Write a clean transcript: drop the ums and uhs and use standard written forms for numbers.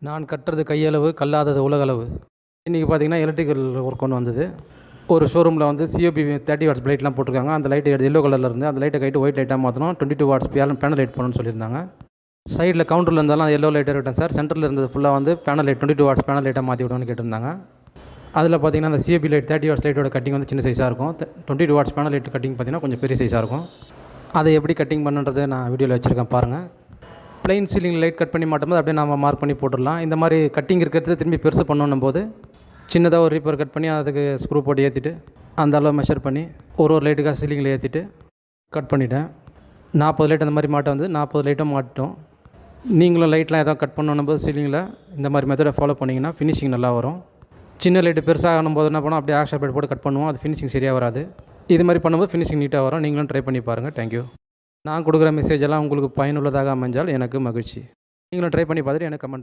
நான் கட்டுறது கையளவு, கல்லாதது உலகளவு. இன்றைக்கி பார்த்தீங்கன்னா எலக்ட்ரிக்கல் ஒர்க் ஒன்று வந்தது. ஒரு ஷோரூமில் வந்து சிஓபி 30 வாட்ஸ் லைட்லாம் போட்டிருக்காங்க. அந்த லைட் எல்லோ கலரில் இருந்து அந்த லைட்டை கைட்டு ஒயிட் லைட்டாக மாற்றணும். 22 வாட்ஸ் பேனல் லைட் பண்ணணும்னு சொல்லியிருந்தாங்க. சைடில் கவுண்டரில் இருந்தாலும் எல்லோ லைட்டாக இருக்கட்டும் சார், சென்டரில் இருந்தது ஃபுல்லாக வந்து பேனல் லைட் 22 வாட்ஸ் பேனல் லைட்டாக மாற்றி விடணும்னு கேட்டிருந்தாங்க. அதில் பார்த்தீங்கன்னா அந்த சிஓபி லைட் 30 வாட்ஸ் லைட்டோட கட்டிங் வந்து சின்ன சைஸாக இருக்கும். 22 வாட்ஸ் பேனல் லைட் கட்டிங் பார்த்தீங்கன்னா கொஞ்சம் பெரிய சைஸாக இருக்கும். அதை எப்படி கட்டிங் பண்ணுன்றதை நான் வீடியோவில் வச்சுருக்கேன் பாருங்கள். ப்ளைன் சீலிங் லைட் கட் பண்ணி மாட்டும்போது அப்படியே நம்ம மார்க் பண்ணி போட்டுடலாம். இந்த மாதிரி கட்டிங் இருக்கிறது திரும்பி பெருசு பண்ணணும் போது சின்னதாக ஒரு ரீப்பர் கட் பண்ணி அதுக்கு ஸ்க்ரூ போட்டு ஏற்றிட்டு அந்த அளவு மெஷர் பண்ணி ஒரு லைட்டுக்காக சீலிங்கில் ஏற்றிட்டு கட் பண்ணிட்டேன். 40 லைட் அந்த மாதிரி மாட்ட வந்து 40 லைட்டும் மாட்டோம். நீங்களும் லைட்லாம் எதாவது கட் பண்ணணும் போது சீலிங்கில் இந்த மாதிரி மெத்தடை ஃபாலோ பண்ணிங்கன்னா ஃபினிஷிங் நல்லா வரும். சின்ன லைட்டு பெருசாகணும் போது என்ன பண்ணோம், அப்படியே ஆக்ஷன் பிளேட் போட்டு கட் பண்ணுவோம். அது ஃபினிஷிங் சரியாக வராது. இது மாதிரி பண்ணும்போது ஃபினிஷிங் நீட்டாக வரும். நீங்களும் ட்ரை பண்ணி பாருங்கள். தேங்க்யூ. நான் கொடுக்குற மெசேஜ் எல்லாம் உங்களுக்கு பயனுள்ளதாக அமைஞ்சால் எனக்கு மகிழ்ச்சி. நீங்களும் ட்ரை பண்ணி பார்த்துட்டு எனக்கு கமெண்ட்